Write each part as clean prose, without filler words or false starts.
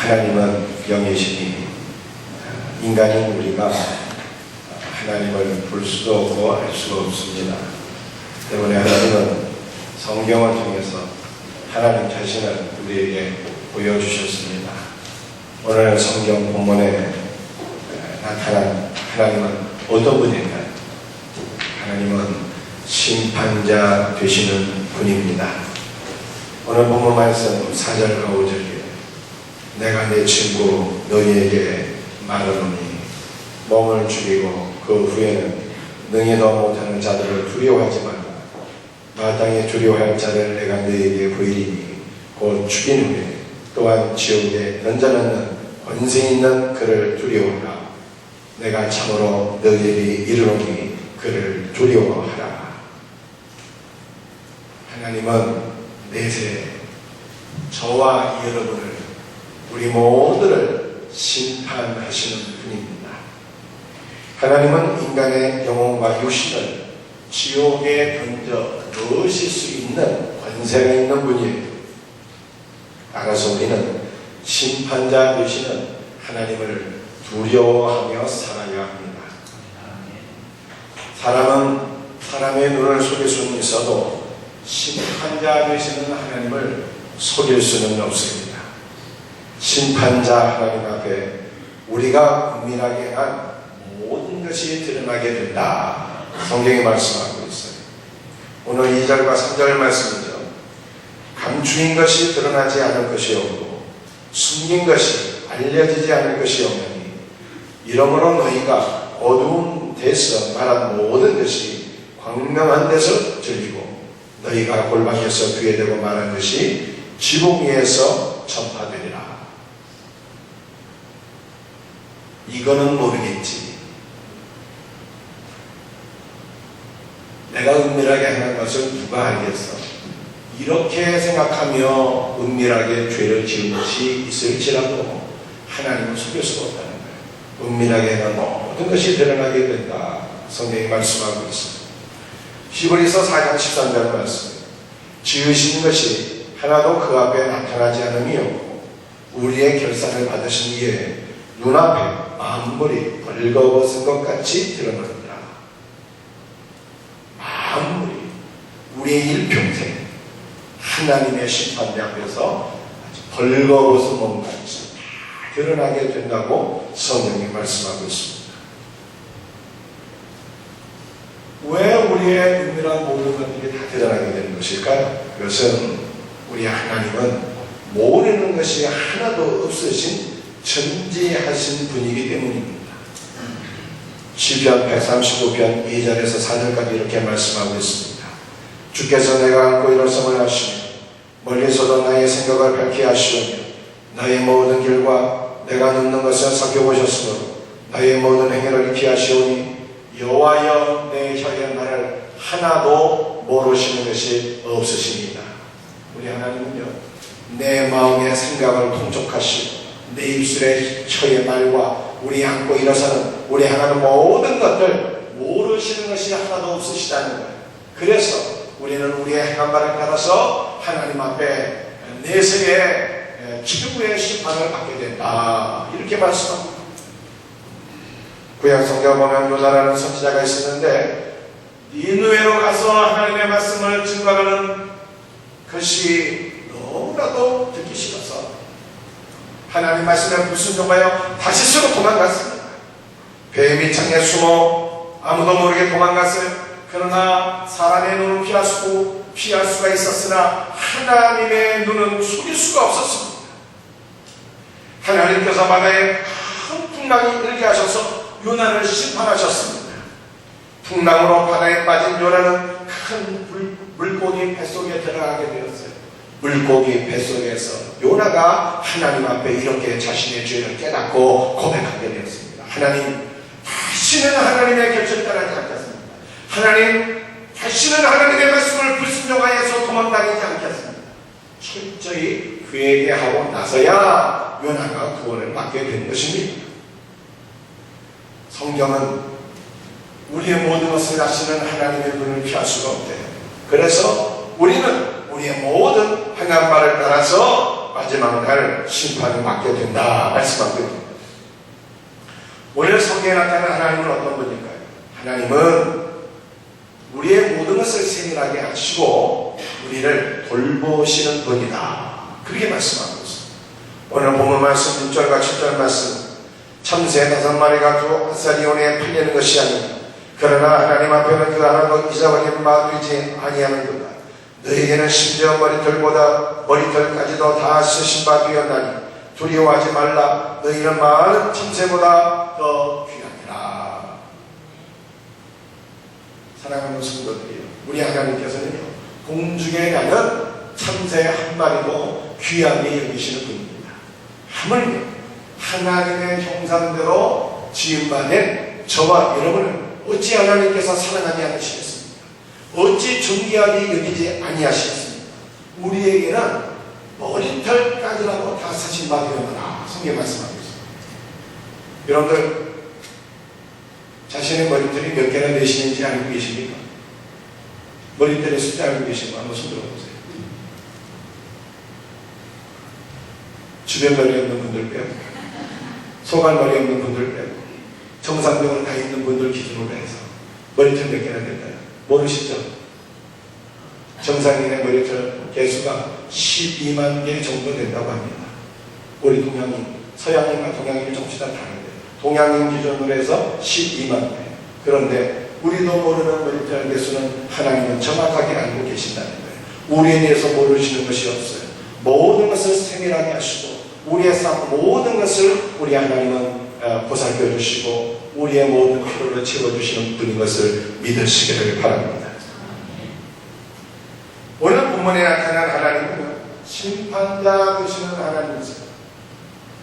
하나님은 영이시니 인간인 우리가 하나님을 볼 수도 없고 알 수가 없습니다. 때문에 하나님은 성경을 통해서 하나님 자신을 우리에게 보여주셨습니다. 오늘 성경 본문에 나타난 하나님은 어떤 분일까요? 하나님은 심판자 되시는 분입니다. 오늘 본문 말씀 4절과 5절에 내가 내 친구 너희에게 말하노니 몸을 죽이고 그 후에는 능히도 못하는 자들을 두려워하지 말라. 마땅히 두려워할 자를 내가 너희에게 보이리니 곧 죽인 후에 또한 지옥에 던져넣는 권세 있는 그를 두려워하라. 내가 참으로 너희에게 이르노니 그를 두려워하라. 하나님은 내세 저와 여러분을 우리 모두를 심판하시는 분입니다. 하나님은 인간의 영혼과 육신을 지옥에 던져 넣으실 수 있는 권세가 있는 분이에요. 따라서 우리는 심판자 되시는 하나님을 두려워하며 살아야 합니다. 사람은 사람의 눈을 속일 수는 있어도 심판자 되시는 하나님을 속일 수는 없습니다. 심판자 하나님 앞에 우리가 은밀하게 한 모든 것이 드러나게 된다. 성경이 말씀하고 있어요. 오늘 2절과 3절 말씀이죠. 감추인 것이 드러나지 않을 것이 없고 숨긴 것이 알려지지 않을 것이 없느니 이러므로 너희가 어두운 데서 말한 모든 것이 광명한 데서 들리고 너희가 골방에서 귀에 대고 말한 것이 지붕 위에서 전파되리라. 이거는 모르겠지. 내가 은밀하게 하는 것을 누가 알겠어? 이렇게 생각하며 은밀하게 죄를 지은 것이 있을지라도 하나님은 속일 수가 없다는 거예요. 은밀하게 하는 모든 것이 드러나게 된다. 성경이 말씀하고 있습니다. 히브리서 4장 13절 말씀. 지으신 것이 하나도 그 앞에 나타나지 않음이 없고 우리의 결산을 받으신 이에 눈앞에 만물이 벌거벗은 것 같이 드러납니다. 만물이 우리의 일평생 하나님의 심판대 앞에서 벌거벗은 몸 같이 드러나게 된다고 성경이 말씀하고 있습니다. 왜 우리의 은밀한 모든 것들이 다 드러나게 되는 것일까요? 그것은 우리 하나님은 모르는 것이 하나도 없으신 전지하신 분이기 때문입니다. 시편 135편 2절에서 4절까지 이렇게 말씀하고 있습니다. 주께서 내가 안고 일어섬을 하시며 멀리서도 나의 생각을 밝게 하시오며 나의 모든 길과 내가 눕는 것을 살펴보셨으므로 나의 모든 행위를 피하시오니 여호와여 내 혀의 말을 하나도 모르시는 것이 없으십니다. 우리 하나님은요 내 마음의 생각을 통촉하시고 내 입술의 혀의 말과 우리 안고 일어서는 우리 행하는 모든 것들 모르시는 것이 하나도 없으시다는 거예요. 그래서 우리는 우리의 행한 바를 따라서 하나님 앞에 내세의 최후의 심판을 받게 된다. 이렇게 말씀합니다. 구약성경 보면 요나라는 선지자가 있었는데 니느웨로 가서 하나님의 말씀을 증거하는 것이 너무나도 듣기 싫어서 하나님 말씀에 불순종하여 다시스로 도망갔습니다. 뱀이 창에 숨어 아무도 모르게 도망갔어요. 그러나 사람의 눈은 피할 수가 있었으나 하나님의 눈은 속일 수가 없었습니다. 하나님께서 바다에 큰 풍랑이 일게 하셔서 요나를 심판하셨습니다. 풍랑으로 바다에 빠진 요나는 큰 물고기 뱃속에 들어가게 되었어요. 물고기 뱃속에서 요나가 하나님 앞에 이렇게 자신의 죄를 깨닫고 고백하게 되었습니다. 하나님, 다시는 하나님의 결정을 따르지 않겠습니다. 하나님, 다시는 하나님의 말씀을 불순종하여서 도망다니지 않겠습니다. 철저히 그에게 하고 나서야 요나가 구원을 받게 된 것입니다. 성경은 우리의 모든 것을 아시는 하나님의 눈을 피할 수가 없대요. 그래서 우리는 우리의 모든 행한 바를 따라서 마지막 날 심판을 받게 된다 말씀하고 있습니다. 오늘 성경에 나타난 하나님은 어떤 분일까요? 하나님은 우리의 모든 것을 세밀하게 하시고 우리를 돌보시는 분이다, 그렇게 말씀하고 있습니다. 오늘 본문 말씀 6절과 7절 말씀, 참새 5마리가 두 아사리온에 팔리는 것이 아니라 그러나 하나님 앞에는 그 하나도 잊어버린 바 되지 아니하는도다. 너에게는 심지어 머리털까지도 다 쓰신 바 되었나니 두려워하지 말라. 너희는 많은 참새보다 더 귀하니라. 사랑하는 성도들이요, 우리 하나님께서는요, 공중에 나는 참새 한 마리도 귀하게 여기시는 분입니다. 하물며 하나님의 형상대로 지음받은 저와 여러분을 어찌 하나님께서 사랑하지 않으시겠습니까? 어찌 존귀하게 여기지 아니하시겠습니까? 우리에게는 머리털까지라도 다 사신 바 되었노라, 성경 말씀하고 있습니다. 여러분들 자신의 머리털이 몇 개나 되시는지 알고 계십니까? 머리털의 숫자 알고 계시면 한번 손 들어보세요. 주변 머리 없는 분들 빼고, 소갈머리 없는 분들 빼고, 정상적으로 다 있는 분들 기준으로 해서 머리털 몇 개나 될까요? 모르시죠? 정상인의 머리털 개수가 12만 개 정도 된다고 합니다. 우리 동양인, 서양인과 동양인이 조금씩 다 다른데 동양인 기준으로 해서 12만 개. 그런데 우리도 모르는 머리털 개수는 하나님은 정확하게 알고 계신다는 거예요. 우리에 대해서 모르시는 것이 없어요. 모든 것을 세밀하게 하시고 우리의 삶 모든 것을 우리 하나님은 보살펴 주시고 우리의 모든 필요를 채워주시는 분인 것을 믿으시기를 바랍니다. 오늘 본문에 나타난 하나님은 심판자 되시는 하나님이세요.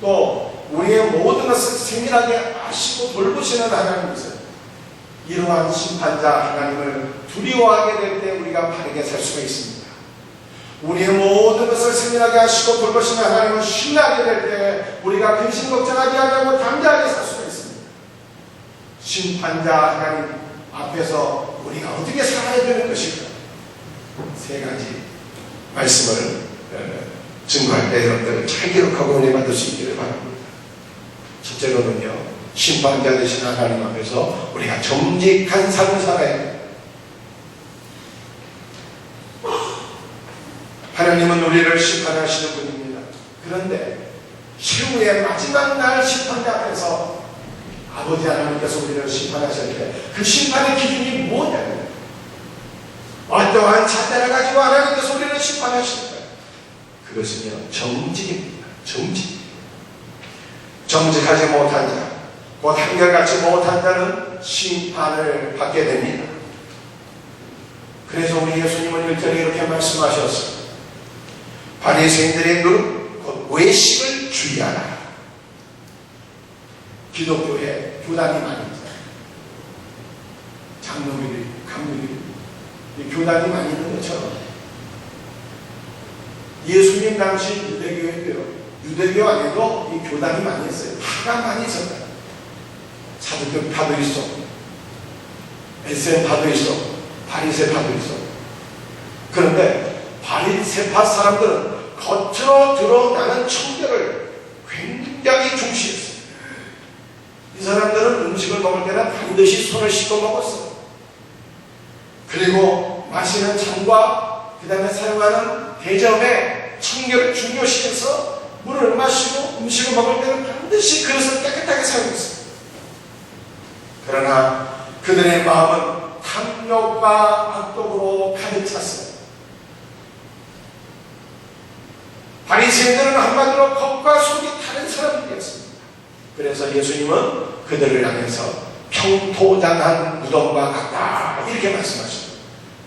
또 우리의 모든 것을 세밀하게 아시고 돌보시는 하나님이세요. 이러한 심판자 하나님을 두려워하게 될 때 우리가 바르게 살 수가 있습니다. 우리의 모든 것을 세밀하게 하시고 돌보시는 하나님을 신뢰하게 될 때 우리가 근심 걱정하지 않고 담대하게 살 수가 있습니다. 심판자 하나님 앞에서 우리가 어떻게 살아야 되는 것일까? 세 가지 말씀을 증거할 때 여러분들 잘 기록하고 은혜 받을 수 있기를 바랍니다. 첫째로는요, 심판자 되신 하나님 앞에서 우리가 정직한 삶을 살아야 합니다. 하나님은 우리를 심판하시는 분입니다. 그런데 최후의 마지막 날 심판대 앞에서 아버지 하나님께서 우리를 심판하실 때 그 심판의 기준이 뭐냐면 어떠한 잣대를 가지고 하나님께서 우리를 심판하실 때 그것은요, 정직입니다. 정직하지 못한 자, 곧 한결같이 못한 자는 심판을 받게 됩니다. 그래서 우리 예수님은 1절에 이렇게 말씀하셨습니다. 바리새인들의 누룩, 곧 외식을 주의하라. 기독교에 교단이 많이 있어요. 장로들이, 강도들이 교단이 많이 있는 것처럼 예수님 당시 유대교인데요, 유대교 안에도 이 교단이 많이 있어요. 파가 많이 있었다. 사두개 파도 있어, 에센 파도 있어, 바리새 파도 있어. 그런데 바리새파 사람들은 겉으로 드러나는 청결을 굉장히 중시했어요. 이 사람들은 음식을 먹을 때는 반드시 손을 씻고 먹었어요. 그리고 마시는 잔과 그 다음에 사용하는 대접에 청결을 중요시해서 물을 마시고 음식을 먹을 때는 반드시 그릇을 깨끗하게 사용했어요. 그러나 그들의 마음은 탐욕과 악독으로 가득 찼어요. 바리새인들은 한마디로 겉과 속이 다른 사람들이었습니다. 그래서 예수님은 그들을 향해서 평토장한 무덤과 같다 이렇게 말씀하십니다.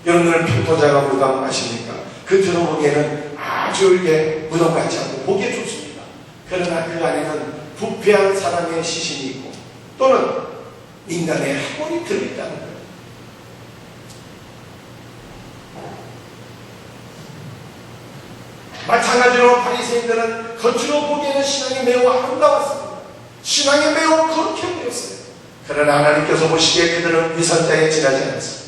여러분들은 평토장한 무덤 아십니까? 그 들어보기에는 아주 이게 무덤 같지 않고 보기에 좋습니다. 그러나 그 안에는 부패한 사람의 시신이 있고 또는 인간의 학원이 들어있다는 거예요. 마찬가지로 바리새인들은 겉으로 보기에는 신앙이 매우 아름다웠습니다. 신앙이 매우 거룩해 보였어요. 그러나 하나님께서 보시기에 그들은 위선자에 지나지 않았습니다.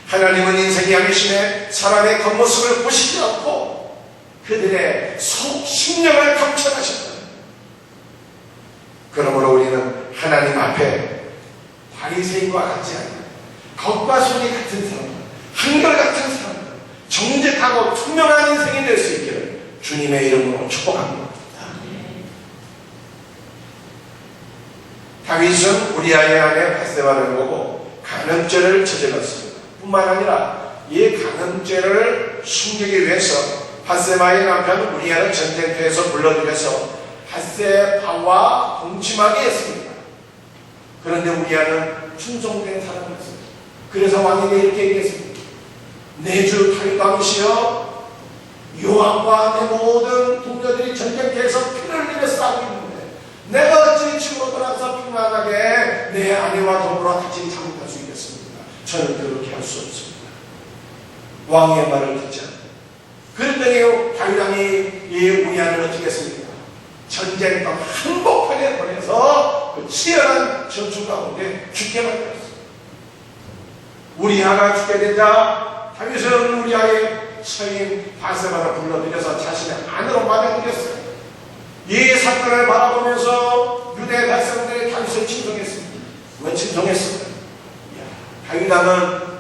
하나님은 인생이 아니시네 사람의 겉모습을 보시지 않고 그들의 속 심령을 감춰하셨다. 그러므로 우리는 하나님 앞에 바리새인과 같지 않은 겉과 속이 같은 사람, 한결같은 사람, 정직하고 투명한 인생이 될 수 있기를 주님의 이름으로 축복합니다. 다윗은 우리아의 아내 바세바를 보고 간음죄를 저질렀습니다. 뿐만 아니라 이 간음죄를 숨기기 위해서 바세바의 남편 우리아를 전쟁터에서 불러들여서 바세바와 동침하게 했습니다. 그런데 우리아는 충성된 사람이었습니다. 그래서 왕에게 이렇게 얘기했습니다. 내 주 다윗 왕이시여, 요압과 내 모든 동료들이 전쟁터에서 피를 흘리며 싸우고 있는데 내가 어찌 집으로 돌아가서 평안하게 내 아내와 더불어 같이 잠잘 수 있겠습니까? 저는 그렇게 할 수 없습니다. 왕의 말을 듣지 않고 그랬더니 다윗 왕이 이 우리아를 어떻게 했습니까? 전쟁터 한복판에 보내서 그 치열한 전투 가운데 죽게 만들었습니다. 우리아가 죽게 되자 다윗은 우리아의 처인 바세바를 불러들여서 자신의 아내로 맞아들였어요. 이 사건을 바라보면서 유대 백성들이 다윗을 칭송했습니다. 왜 칭송했을까요? 다윗 왕은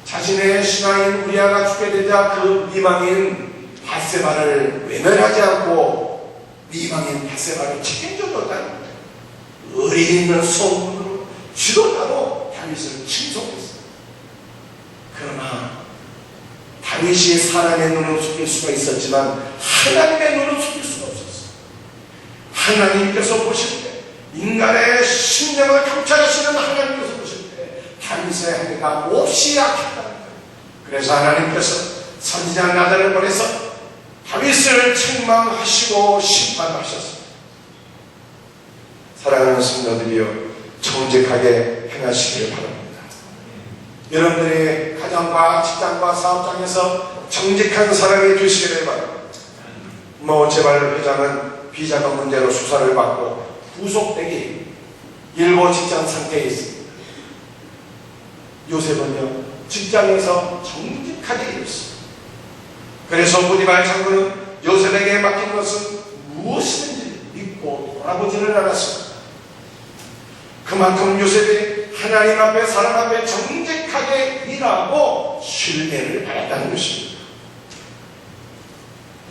자신의 신하인 우리아가 죽게 되자 그 미망인 바세바를 외면하지 않고 미망인 바세바를 책임져줬다는 거예요. 의리 있는 소문으로 지도자로 다윗을 칭송했어요. 그러나 다윗이 사람의 눈을 속일 수가 있었지만 하나님의 눈을 속일 수가 없었어요. 하나님께서 보실 때, 인간의 심령을 감찰하시는 하나님께서 보실 때 다윗의 행위가 몹시 약했다는 거예요. 그래서 하나님께서 선지자 나단을 보내서 다윗을 책망하시고 심판하셨습니다. 사랑하는 성도들이여, 정직하게 행하시기를 바랍니다. 여러분들이 가정과 직장과 사업장에서 정직한 사람이 되시기를 바랍니다. 제발 회장은 비자금 문제로 수사를 받고 구속되기 일부 직장 상태에 있습니다. 요셉은요, 직장에서 정직하게 일했습니다. 그래서 보디발 장군은 요셉에게 맡긴 것은 무엇이든지 믿고 돌아보지를 않았습니다. 그만큼 요셉이 하나님 앞에 사람 앞에 정직하게 일하고 신뢰를 받았다는 것입니다.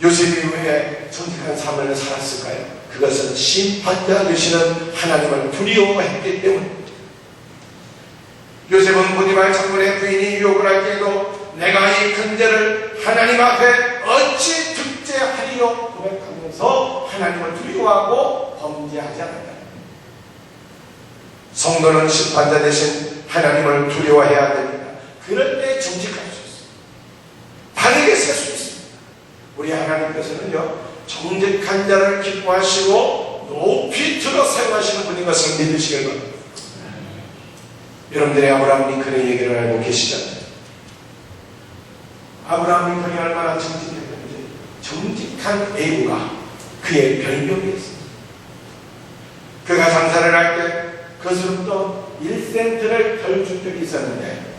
요셉이 왜 정직한 삶을 살았을까요? 그것은 심판자 되시는 하나님을 두려워했기 때문입니다. 요셉은 보디발 장군의 부인이 유혹을 할 때에도 내가 이 큰 죄를 하나님 앞에 어찌 득죄하리요 고백하면서 하나님을 두려워하고 범죄하지 않았다. 성도는 심판자 대신 하나님을 두려워해야 됩니다. 그럴 때 정직할 수 있습니다. 바르게 살 수 있습니다. 우리 하나님께서는요, 정직한 자를 기뻐하시고 높이 들어 세워하시는 분인 것을 믿으시길 바랍니다. 여러분들의 아브라함 링컨의 얘기를 알고 계시잖아요. 아브라함 링컨이 얼마나 정직했는지, 정직한 애구가 그의 별명이었습니다. 그가 장사를 할 때 그것으로부터 1센트를 덜 준 적이 있었는데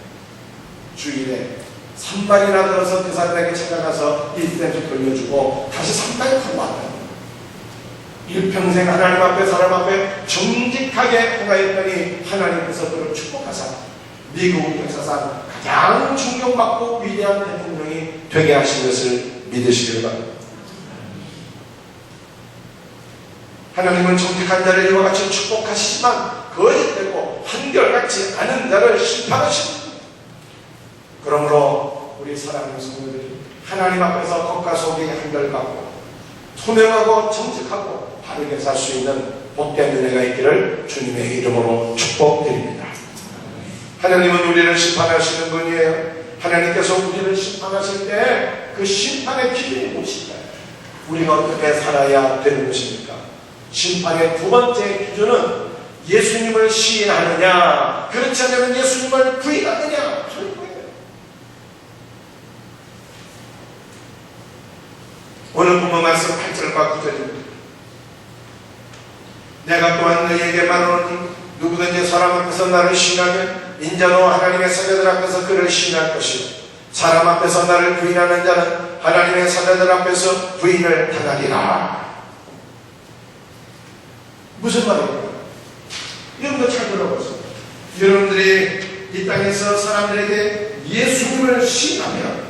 주일에 3만이나 들어서 그 사람에게 찾아가서 1센트 돌려주고 다시 3만이 갖고 왔다. 일평생 하나님 앞에 사람 앞에 정직하게 행하였더니 하나님께서 그를 축복하사 미국 역사상 가장 존경받고 위대한 대통령이 되게 하신 것을 믿으시길 바랍니다. 하나님은 정직한 자를 이와 같이 축복하시지만 거짓되고 한결같지 않은 자를 심판하십니다. 그러므로 우리 사랑하는 성도들이 하나님 앞에서 겉과 속이 한결같고 투명하고 정직하고 바르게 살 수 있는 복된 은혜가 있기를 주님의 이름으로 축복드립니다. 하나님은 우리를 심판하시는 분이에요. 하나님께서 우리를 심판하실 때 그 심판의 기준이 무엇일까요? 우리가 어떻게 살아야 되는 것입니까? 심판의 두 번째 기준은 예수님을 시인하느냐, 그렇지 않으면 예수님을 부인하느냐 하는 거예요. 오늘 본문 말씀 8절과 9절입니다. 내가 또한 너희에게 말하노니 누구든지 사람 앞에서 나를 시인하면 인자도 하나님의 사자들 앞에서 그를 시인할 것이요 사람 앞에서 나를 부인하는 자는 하나님의 사자들 앞에서 부인을 당하리라. 무슨 말입니까? 여러분도 잘 들어보세요. 여러분들이 이 땅에서 사람들에게 예수님을 신하면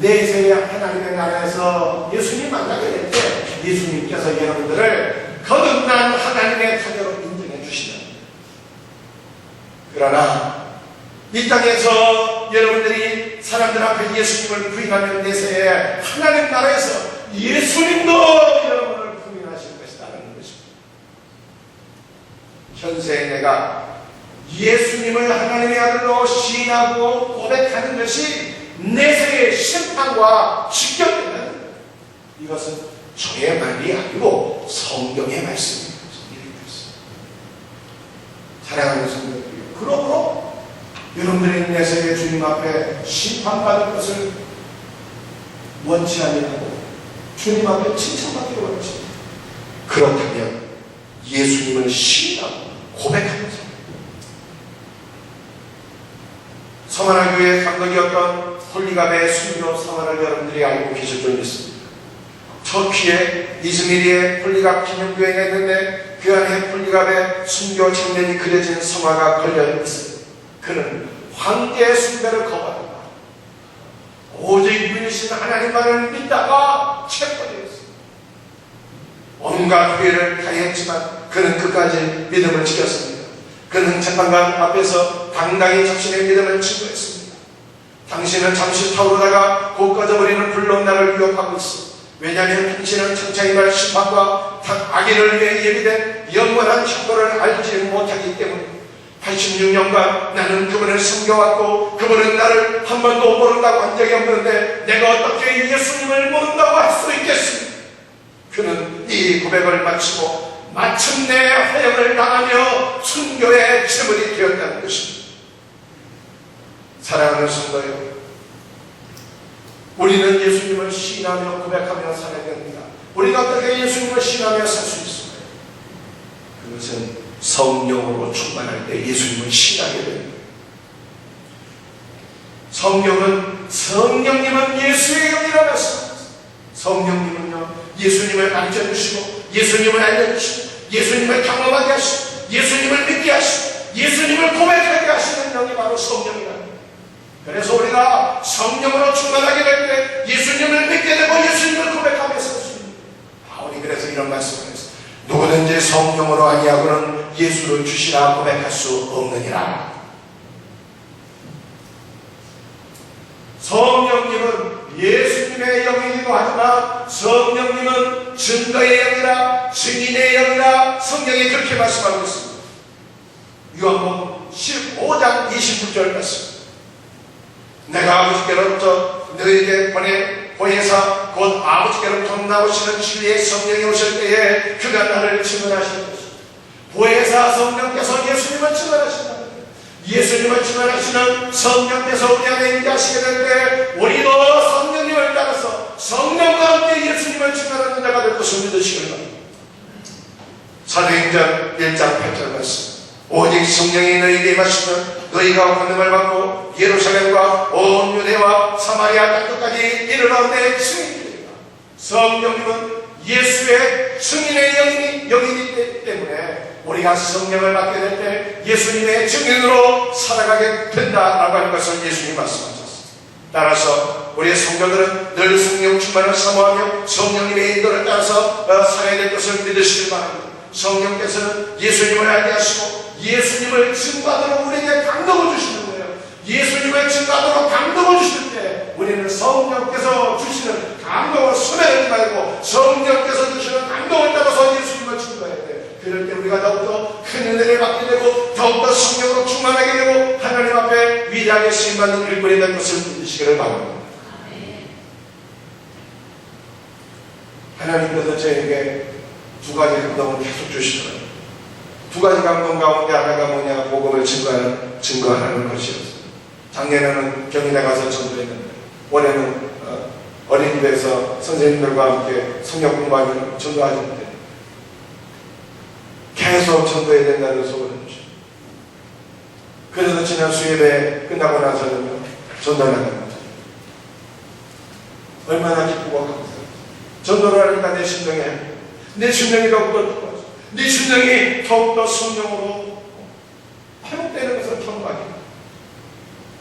내세에 하나님의 나라에서 예수님 만나게 될 때 예수님께서 여러분들을 거듭난 하나님의 자녀로 인정해 주시는. 그러나 이 땅에서 여러분들이 사람들 앞에 예수님을 부인하면 내세에 하나님 나라에서 예수님도 여러분을 부인하실 것이라는 것입니다. 현세에 내가 예수님을 하나님의 아들로 시인하고 고백하는 것이 내세의 심판과 직결되는, 이것은 저의 말이 아니고 성경의 말씀입니다. 사랑하는 성도들, 그러므로 여러분들이 내세의 주님 앞에 심판받을 것을 원치 아니하고 주님 앞에 칭찬받기를 원치, 그렇다면 예수님을 시인하고 고백하면서 서만화 교회의 감독이었던 홀리갑의 순교 사활을 여러분들이 알고 계실 줄 믿습니다. 터키의 이즈미리의 홀리갑 기념교회가 있는데 그 안에 홀리갑의 순교 장면이 그려진 성화가 걸려 있습니다. 그는 황제의 숭배를 거부합니다. 오직 유일신 하나님만을 믿다가 체포되었습니다. 온갖 후회를 다했지만 그는 끝까지 믿음을 지켰습니다. 그는 재판관 앞에서 당당히 자신의 믿음을 증거했습니다. 당신은 잠시 타오르다가 곧 꺼져버리는 불로 나를 위협하고 있어. 왜냐하면 당신은 천차이말 심판과 악인을 위해 예비된 영원한 형벌을 알지 못하기 때문에 86년간 나는 그분을 섬겨왔고 그분은 나를 한 번도 모른다고 한 적이 없는데 내가 어떻게 예수님을 모른다고 할 수 있겠습니까? 그는 이 고백을 마치고 마침내 화형을 당하며 순교의 제물이 되었다는 것입니다. 사랑하는 성도여, 우리는 예수님을 시인하며 고백하며 살아야 됩니다. 우리가 어떻게 예수님을 시인하며 살 수 있을까요? 그것은 성령으로 충만할 때 예수님을 시인하게 됩니다. 성령님은 예수의 영이라고 했습니다. 성령님은요, 예수님을 가르쳐 주시고 예수님을 알려주시고 예수님을 경험하게 하시고 예수님을 믿게 하시고 예수님을 고백하게 하시는 영이 바로 성령이라는 거예요. 그래서 우리가 성령으로 충만하게 될 때 예수님을 믿게 되고 예수님을 고백하며 살 수 있는, 바울이 그래서 이런 말씀을 했어요. 누구든지 성령으로 아니하고는 예수를 주시라 고백할 수 없느니라. 성령님은 예수님의 영이기도 하지만 성령님은 증거의 영이라 증인의 영이라 성경이 그렇게 말씀하고 있습니다. 요한복음 15장 29절 말씀. 내가 아버지께로부터 너희에게 보혜사 곧 아버지께로부터 나오시는 진리의 성령이 오실 때에 그가 나를 증언하실 것이다. 보혜사 성령께서 예수님을 증언하신다. 예수님을 증언하시는 성령께서 우리 안에 임하시게 될 때 우리도 성령님을 따라서 성령과 함께 예수님을 증언하는 자가 될 것을 믿으시길 바랍니다. 사도행전 1장 8절 말씀. 오직 성령이 너희에게 임하시면 너희가 권능을 받고 예루살렘과 온 유대와 사마리아 땅끝까지 이르러 내 증인이리라. 성령님은 예수의 증인의 영이기 때문에 우리가 성령을 받게 될 때 예수님의 증인으로 살아가게 된다라고 하는 것을 예수님이 말씀하셨습니다. 따라서 우리의 성도들은 늘 성령 충만을 사모하며 성령님의 인도를 따라서 살아야 될 것을 믿으시길 바랍니다. 성령께서는 예수님을 알게 하시고 예수님을 증거하도록 우리에게 감동을 주시는 거예요. 예수님을 증거하도록 감동을 주실 때 우리는 성령께서 주시는 감동을 소멸하지 말고 성령께서 주시는 감동을 따라서 예수님을 증거해야 돼. 그럴 때 우리가 더욱더 큰 은혜를 받게 되고 더욱더 성령으로 충만하게 되고 하나님 앞에 위대하게 쓰임받는 일꾼이 될 것을 믿으시기를 바랍니다. 하나님께서 저에게 두 가지 감동을 계속 주시더라고요. 두 가지 감동 가운데 하나가 뭐냐, 복음을 증거하는 것이었어요. 작년에는 경인에 가서 전도했는데 올해는 어린이집에서 선생님들과 함께 성경 공부하는 전도하셨는데 계속 전도해야 된다는 소원을 주시죠. 그래서 지난 수요일에 끝나고 나서는 전도를 나간 거죠. 얼마나 기쁘고 감사합니다. 전도를 하니까 내 심령이 더욱더 기뻐져. 내 심령이 더욱더 성령으로 회복되는 것을 경험합니다.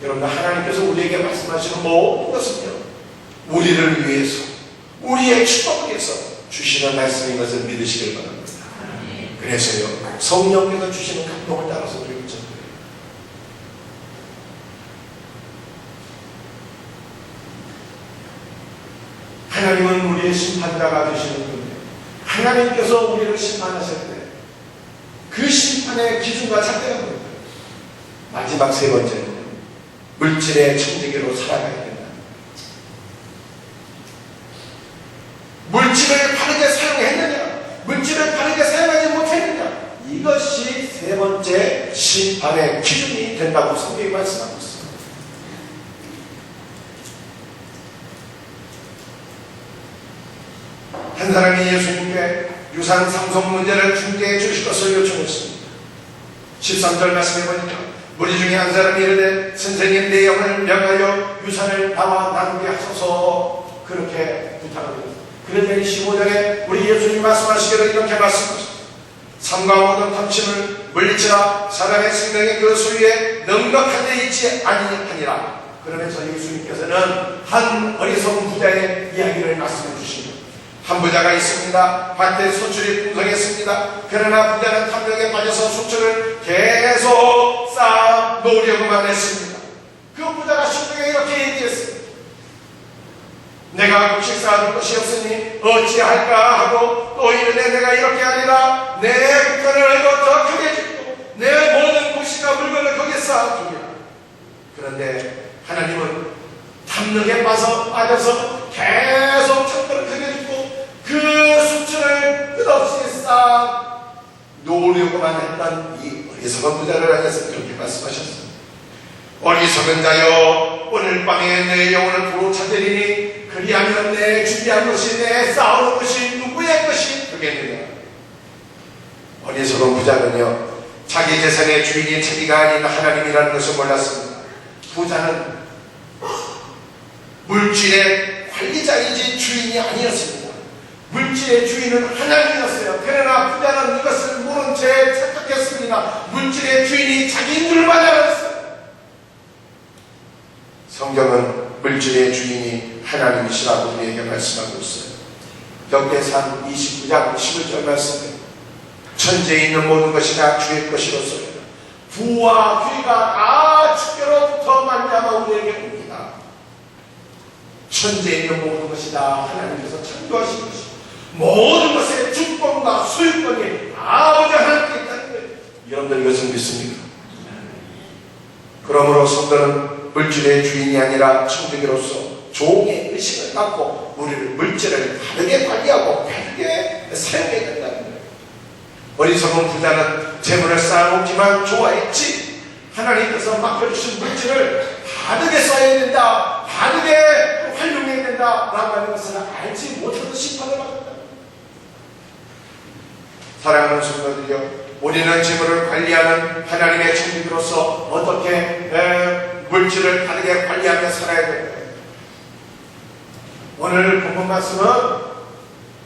여러분, 하나님께서 우리에게 말씀하시는 모든 것은요, 우리를 위해서, 우리의 축복을 위해서 주시는 말씀인 것을 믿으시길 바랍니다. 그래서요, 성령께서 주시는 감동을 따라서 우리를 전도해요. 하나님은 우리의 심판자가 되시는 분이에요. 하나님께서 우리를 심판하실 때 그 심판의 기준과 잣대가 뭐예요? 마지막 세 번째는 물질의 청지기로 살아가야 된다. 물질을 바르게 사용했느냐, 물질을 바르게 사용하지 못했느냐, 이것이 세 번째 심판의 기준이 된다고 성경이 말씀하고 있습니다. 한 사람이 예수님께 유산 상속 문제를 중개해 주실 것을 요청했습니다. 13절 말씀해 보니까 무리 중에 한 사람이 이르되 선생님, 내 영을 명하여 유산을 나와 나누게 하소서, 그렇게 부탁을 했습니다. 그런데 15절에 우리 예수님 말씀하시기를 이렇게 말씀하십니다. 삶과 모든 탐심을 물리치라 사람의 생명이 그 소유에 넉넉한 데 있지 아니하니라. 그러면서 예수님께서는 한 어리석은 부자의 이야기를 말씀해 주십니다. 한 부자가 있습니다. 밭에 소출이 풍성했습니다. 그러나 부자는 탐욕에 빠져서 소출을 계속 쌓아 놓으려고만 했습니다. 그 부자가 심중에 이렇게 얘기했습니다. 내가 곡식 쌓아둘 것이 없으니 어찌할까 하고, 또 이르되 내가 이렇게 하리라. 내 국간을 더 크게 짓고 내 모든 곡식과 물건을 거기에 쌓아두리라. 그런데 하나님은 탐욕에 빠져서 계속 창고를 크게 짓고 그 수출을 끝없이 쌓아 놓으려고만 했던 이 어리석은 부자를 향해서 그렇게 말씀하셨습니다. 어리석은 자여, 오늘 밤에 내 영혼을 부로 찾으리니 그리하면 내 준비한 것이, 내 쌓아놓은 것이 누구의 것이 되겠느냐. 어리석은 부자는요, 자기 재산의 주인이 자기가 아닌 하나님이라는 것을 몰랐습니다. 부자는 물질의 관리자이지 주인이 아니었습니다. 물질의 주인은 하나님이었어요. 그러나 부자는 이것을 모른 채 착각했습니다. 물질의 주인이 자기인 줄만 알았어요. 성경은 물질의 주인이 하나님이시라고 우리에게 말씀하고 있어요. 역대상 29장 11절 말씀에 천지에 있는 모든 것이 다 주의 것이로소이다. 부와 귀가 다 주께로부터 말미암아 우리에게 옵니다. 천지에 있는 모든 것이 다 하나님께서 창조하신 것이고, 모든 것의 주권과 소유권이 아버지 하나님께 있다는 거예요. 여러분들 이것을 믿습니까? 그러므로 성도는 물질의 주인이 아니라 청지기로서 종의 의식을 갖고 우리를 물질을 바르게 관리하고 바르게 사용해야 된다는 거예요. 어리석은 부자는 재물을 쌓아놓기만 좋아했지, 하나님께서 맡겨주신 물질을 바르게 써야 된다, 바르게 활용해야 된다 라고 하는 것을 알지 못해서 심판을 받았다. 사랑하는 성도들이여, 우리는 재물을 관리하는 하나님의 청지기로서 어떻게 물질을 바르게 관리하며 살아야 될까요? 오늘 본문 말씀은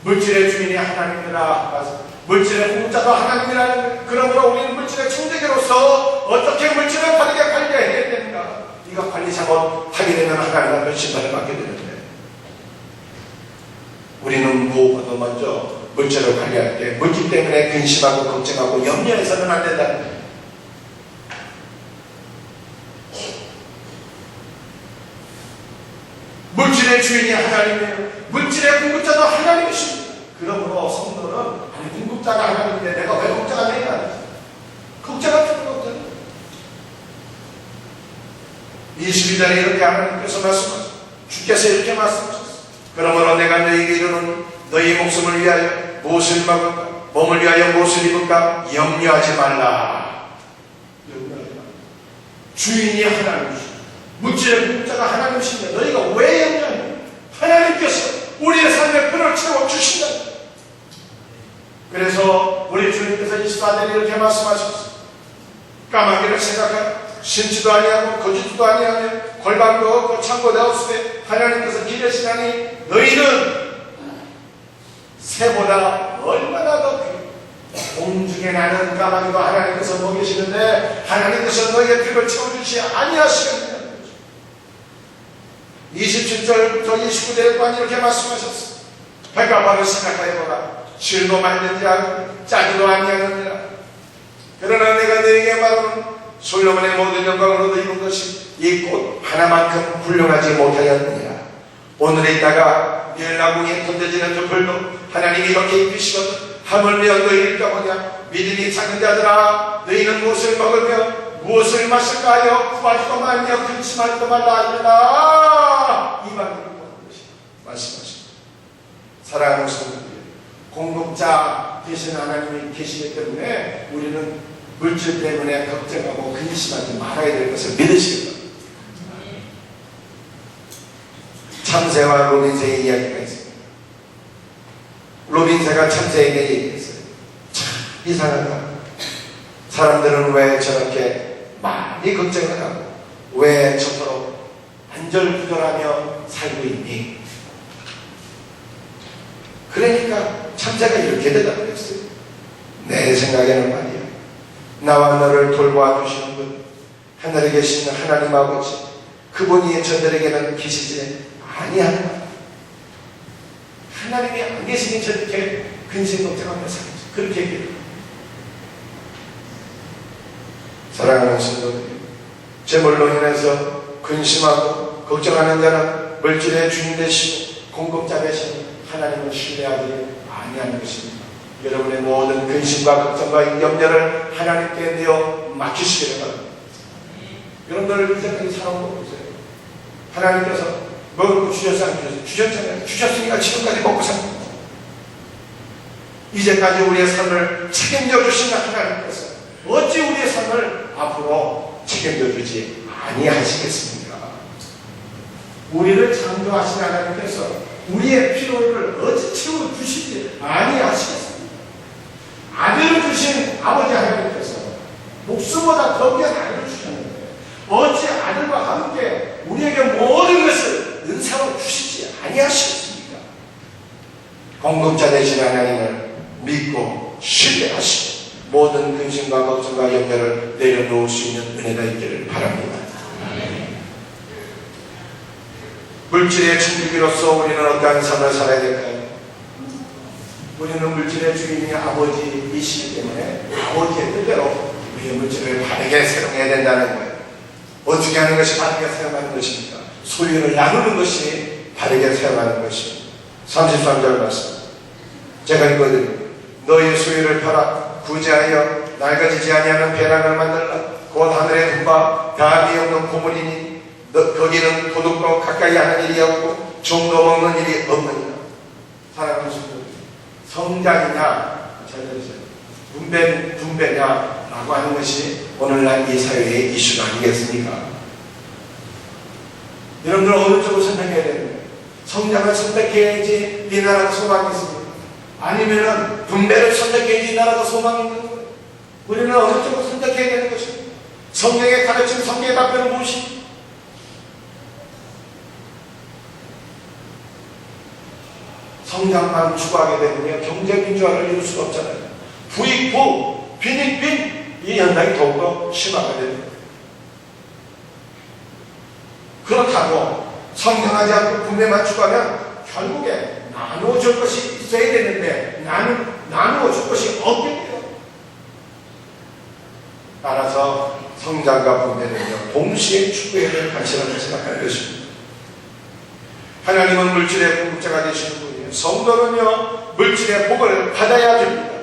물질의 주인이 하나님이라, 물질의 공짜도 하나님이라는, 그러므로 우리는 물질의 청지기로서 어떻게 물질을 바르게 관리해야 되는가, 이거 관리 잘못하게 되면 하나님은 심판을 받게 되는데, 우리는 무엇보다 먼저 물질을 관리할 때 물질 때문에 근심하고 걱정하고 염려해서는 안 된다는 거예요. 물질의 주인이 하나님이에요. 물질의 공급자도 하나님이십니다. 그러므로 성도는, 아니 공급자가 하나님인데 내가 왜 걱정을 해야 걱정할 필요가 없잖아요. 22절에 이렇게 하나님께서 말씀하셨어요. 주께서 이렇게 말씀하셨어요. 그러므로 내가 너희에게 이르노니 너희 목숨을 위하여 무엇을 먹을까, 몸을 위하여 무엇을 입을까 염려하지 말라. 주인이 하나님이시고 물질의 공급자가 하나님이신데 너희가 왜 염려하냐? 하나님께서 우리의 삶의 끈을 채워주신다. 그래서 우리 주님께서 24절에 이렇게 말씀하셨어요. 까마귀를 생각하라. 심지도 아니하고 거짓도 아니하며 골방도 없고 창고도 없으되 하나님께서 기르시나니 너희는 새보다 얼마나 더 공중에 나는 까마귀도 하나님께서 먹이시는데 하나님께서 너희의 피를 채워주시 아니하시겠느냐. 27절부터 29절까지 이렇게 말씀하셨어. 백합화를 생각하여보라. 실도 만든지 하고 짜지도 아니하느니라. 그러나 내가 너에게 말하는 솔로몬의 모든 영광을 얻어 입은 것이 이 꽃 하나만큼 훌륭하지 못하였느니라. 오늘에 있다가 내일 나궁에 던져지는 그 불도 하나님이 이렇게 입히시거든. 하물며 너희를 보냐. 믿음이 작은 자들아, 너희는 무엇을 먹으며 무엇을 마실까 하여 구하지도 말며 근심하지도 말라 하리라. 이 말을 말씀하십니다. 사랑하는 성도들, 공급자 되신 하나님이 계시기 때문에 우리는 물질 때문에 걱정하고 근심하지 말아야 될 것을 믿으시기 바랍니다. 참새와 로빈새의 이야기가 있습니다. 로빈새가 참새에게 얘기했어요. 참 이상하다. 사람들은 왜 저렇게 많이 걱정을 하고 왜 저토록 안절부절하며 살고 있니? 그러니까 참새가 이렇게 대답했어요. 내 생각에는 말이야, 나와 너를 돌보아주시는 분, 하늘에 계신 하나님 아버지, 그분이 저들에게는 계시지 아니한다. 하나님이 안 계시니 저렇게 근심 걱정하며 살지. 그렇게 얘기해요. 사랑하는 성도들, 재물로 인해서 근심하고 걱정하는 자는 물질의 주인 되시고 공급자 되신 하나님을 신뢰하지 아니하는 것입니다. 여러분의 모든 근심과 걱정과 염려를 하나님께 내어 맡기시기를 바랍니다. 여러분들 이제까지 살아온 거 보세요. 하나님께서 먹을 거 주셨잖아요. 주셨으니까 지금까지 먹고 삽니다. 이제까지 우리의 삶을 책임져 주시는 하나님께서 어찌 우리의 삶을 앞으로 책임져 주지 아니하시겠습니까? 우리를 창조하신 하나님께서 우리의 필요를 어찌 채워주시지 아니하시겠습니까? 아들을 주신 아버지 하나님께서 목숨보다 더 귀한 아들을 주셨는데 어찌 아들과 함께 우리에게 모든 것을 은사로 주시지 아니하시겠습니까? 공급자 되신 하나님을 믿고 신뢰하시고 모든 근심과 걱정과 염려를 내려놓을 수 있는 은혜가 있기를 바랍니다. 물질의 충격으로서 우리는 어떠한 삶을 살아야 될까요? 우리는 물질의 주인이 아버지이시기 때문에 아버지의 뜻대로 우리의 물질을 바르게 사용해야 된다는 거예요. 어떻게 하는 것이 바르게 사용하는 것입니까? 소유를 나누는 것이 바르게 사용하는 것입니다. 33절 말씀 제가 읽어드립니다. 너희 소유를 팔아 구제하여 낡아지지 아니하는 배낭을 만들라. 곧 하늘의 금과 다함이 없는 고물이니 거기는 도둑도 가까이 하는 일이 없고 종도 먹는 일이 없느니라. 사랑하는 성도들, 성장이냐 분배냐라고 하는 것이 오늘날 이 사회의 이슈가 아니겠습니까? 여러분들 어느 쪽을 선택해야 됩니까? 성장을 선택해야지 이 나라가 소망이 있습니다. 아니면은 분배를 선택해야지 이 나라가 소망이 있는 거예요. 우리는 어느 쪽을 선택해야 되는 것입니다. 성경의 가르침, 성경의 답변은 무엇입니까? 성장만 추구하게 되면 경제민주화를 이룰 수가 없잖아요. 부익부, 빈익빈 이 현상이 더욱더 심화가 됩니다. 그렇다고 성장하지 않고 분배만 추구하면 결국에 나누어줄 것이 있어야 되는데 나누어줄 것이 없게 돼요. 따라서 성장과 분배는요 동시에 추구해야 될 가치라고 생각할 것입니다. 하나님은 물질의 공급자가 되시는 분이에요. 성도는요 물질의 복을 받아야 됩니다.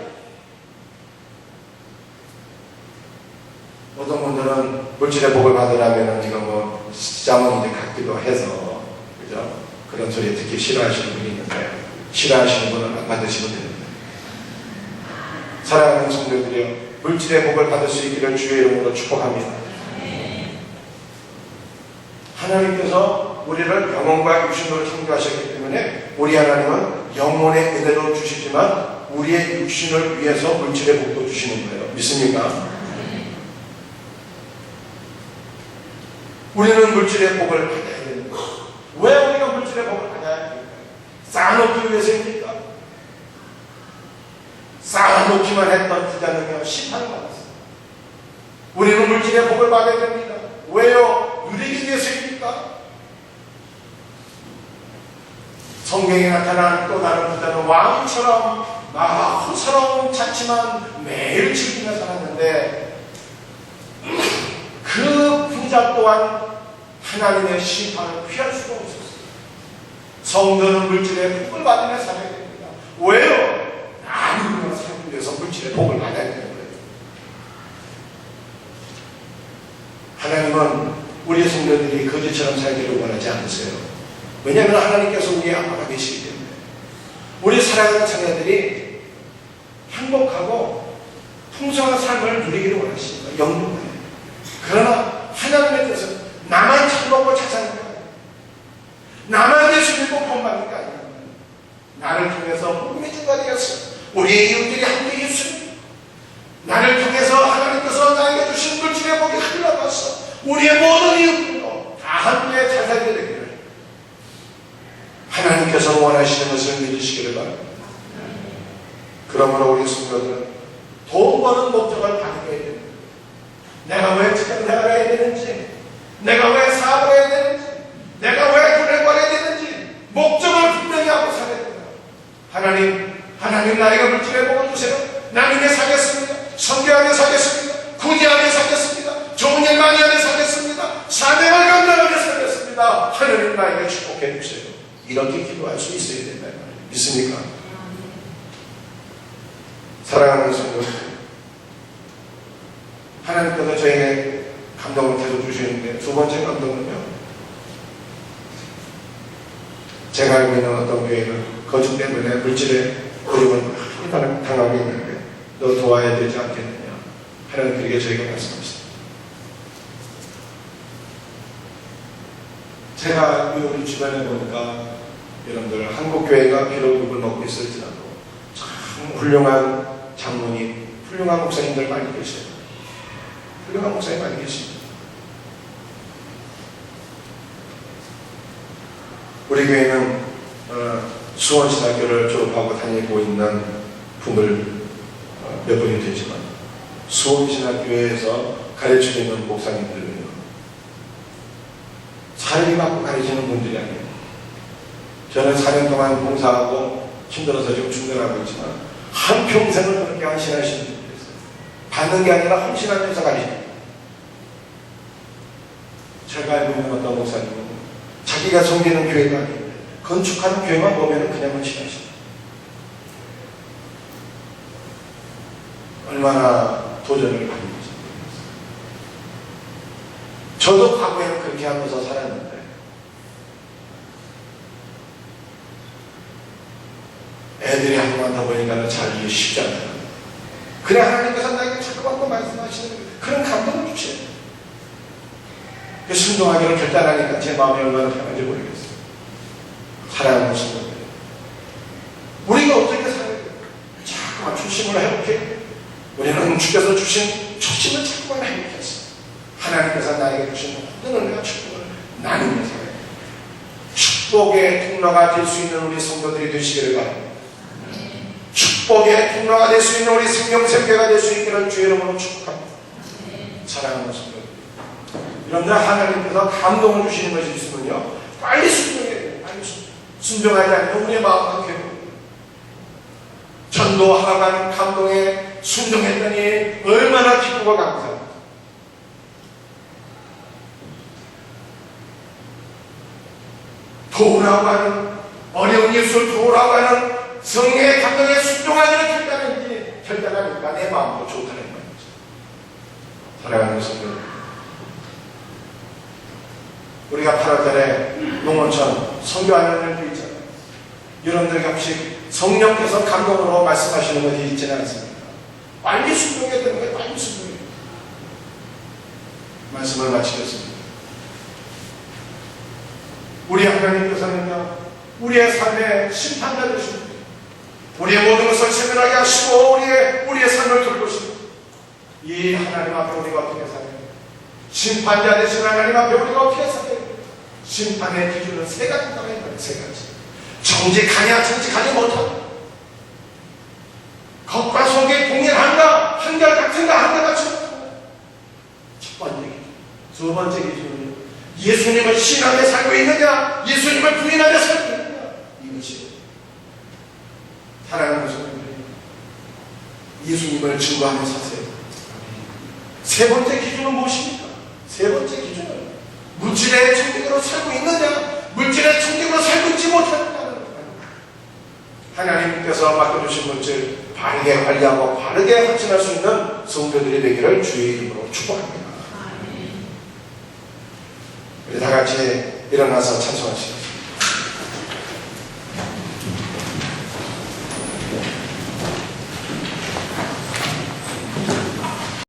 어떤 분들은 물질의 복을 받으려면 이거 뭐 시장은 이제 갖기도 해서 그죠? 그런 소리 듣기 싫어하시는 분이 있는데 싫어하시는 분은 안 받으시면 됩니다. 사랑하는 성도들이요 물질의 복을 받을 수 있기를 주의 이름으로 축복합니다. 하나님께서 우리를 영혼과 육신으로 창조하셨기 때문에 우리 하나님은 영혼의 은혜도 주시지만 우리의 육신을 위해서 물질의 복도 주시는 거예요. 믿습니까? 우리는 물질의 복을 받아야 됩니다. 왜 우리가 물질의 복을 받아야 됩니까? 쌓아놓기 위해서입니까? 쌓아놓기만 했던 부자는요, 심판을 받았습니다. 우리는 물질의 복을 받아야 됩니다. 왜요? 누리기 위해서입니까? 성경에 나타난 또 다른 부자는 왕처럼 호사로운 자치만 매일 즐기며 살았는데 그 부자 또한 하나님의 심판을 피할 수가 없었어요. 성도는 물질의 복을 받으며 살아야 됩니다. 왜요? 하나님과 살기 위해서 물질의 복을 받아야 되는 거예요. 하나님은 우리 성도들이 거지처럼 살기를 원하지 않으세요. 왜냐하면 하나님께서 우리의 아빠가 계시기 때문에 우리 사랑하는 자녀들이 행복하고 풍성한 삶을 누리기를 원하십니다. 영원히. 그러나 하나님의 뜻은 나만 잘 먹고 잘 사는 거 아니에요. 나만 예수 믿고 돈 받는 거 아니에요. 나를 통해서 복음의 증거가 되었어요. 우리의 이웃들이 함께 예수님, 나를 통해서 하나님께서 나에게 주신 물질의 복이 흘러갔어. 우리의 모든 이웃들도 다 함께 잘 살게 되기를 하나님께서 원하시는 것을 믿으시기를 바랍니다. 그러므로 우리 성도들은 돈 버는 목적을 가지게 됩니다. 내가 왜 직장을 해야 되는지, 내가 왜 사업을 해야 되는지, 내가 왜 돈을 벌어야 되는지 목적을 분명히 하고 살아야 됩니다. 하나님 나에게 물질의 복을 주세요. 나는 왜 사겠습니다. 선교하며 사겠습니다. 구제하며 사겠습니다. 좋은 일 많이 하며 사겠습니다. 사명을 감당하며 사겠습니다. 하나님 나에게 축복해 주세요. 이렇게 기도할 수 있어야 된다. 믿습니까? 사랑하는 성도들, 하나님께서 저에게 감동을 계속 주시는데 두 번째 감동은요, 제가 알고 있는 어떤 교회는 거짓 때문에 물질에 어려움을 많이 당하고 있는데 너 도와야 되지 않겠느냐, 하나님께 저에게 말씀하셨습니다. 제가 우리 주변에 보니까 여러분들 한국 교회가 비록 욕을 먹고 있을지라도 참 훌륭한 장로님, 훌륭한 목사님들 많이 계셔요. 훌륭한 목사님 많이 계십니다. 우리 교회는 수원신학교를 졸업하고 다니고 있는 분들 몇 분이 되지만 수원신학교에서 가르치고 있는 목사님들은요, 사례비 받고 가르치는 분들이 아니에요. 저는 4년 동안 봉사하고 힘들어서 지금 중단하고 있지만 한평생을 그렇게 헌신하시는 분들이 있어요. 받는 게 아니라 헌신하면서 가르칩니다. 제가 알고 있는 어떤 목사님은 자기가 섬기는 교회가 아닌데 건축하는 교회만 보면 그냥 헌신하십니다. 얼마나 도전을 많이 했습니다. 저도 과거에는 그렇게 하면서 살았는데 애들이 한번 더 보니까 잘 이해 쉽지 않아요. 그래 하나님께서 나에게 자꾸만 말씀하시는 그런 감동을 주셔요. 순종하기로 결단하니까 제 마음이 얼마나 편한지 모르겠어요. 사랑하는 성도들, 우리가 어떻게 살아야 돼요? 자꾸만 초심을 회복해. 우리는 주께서 주신 초심을 자꾸만 회복했어요. 하나님께서 나에게 주신 모든 은혜와 축복을 나누며 살아야 돼요. 축복의 통로가 될 수 있는 우리 성도들이 되시기를 바랍니다. 축복의 통로가 될 수 있는 우리 생명샘교가 될 수 있기를 주의 이름으로 축복합니다. 사랑하는 성도들, 여러분들 하나님께서 감동을 주시는 것이 있으면요, 빨리 순종해야 돼요. 빨리 순종하지 않으면 우리의 마음은 괴로워요. 전도 하나만 감동에 순종했더니 얼마나 기쁘고 감사합니다. 도우라고 하는 어려운 예수를 도우라고 하는 성령의 감동에 순종하기를 결단하니까 내 마음도 좋다는 말이죠. 사랑하는 성도, 우리가 8월달에 농원천 선교하는 일도 있잖아요. 여러분들에게 혹시 성령께서 감동으로 말씀하시는 것이 있지는 않습니까? 빨리 순종해야 되는 거예요. 빨리 순종해야 돼요. 말씀을 마치겠습니다. 우리 하나님께서는요, 우리의 삶의 심판자 되십니다. 우리의 모든 것을 세밀하게 하시고 우리의 삶을 돌보십니다. 이 하나님 앞에 우리가 어떻게 살아요? 심판자 되신 하나님 앞에 우리가 어떻게 살아야 됩니까? 심판의 기준은 세 가지가 있다. 세 가지. 정직하냐 정직하지 못하냐, 겉과 속이 동일한가, 한결같은가 한결같이 못한가. 첫 번째 기준. 두 번째 기준은 예수님을 신앙에 살고 있느냐, 예수님을 부인하며 살고 있느냐, 이것이 사랑하는 성도들, 예수님을 증거하며 사세요. 세 번째 기준은 무엇입니까? 세 번째 기준은 물질의 천국으로 살고 있느냐, 물질의 천국으로 살고 있지 못하느냐. 하나님께서 맡겨주신 물질 바르게 관리하고 바르게 헌신할 수 있는 성도들이 되기를 주의 이름으로 축복합니다. 우리 다 같이 일어나서 찬송하시겠습니다.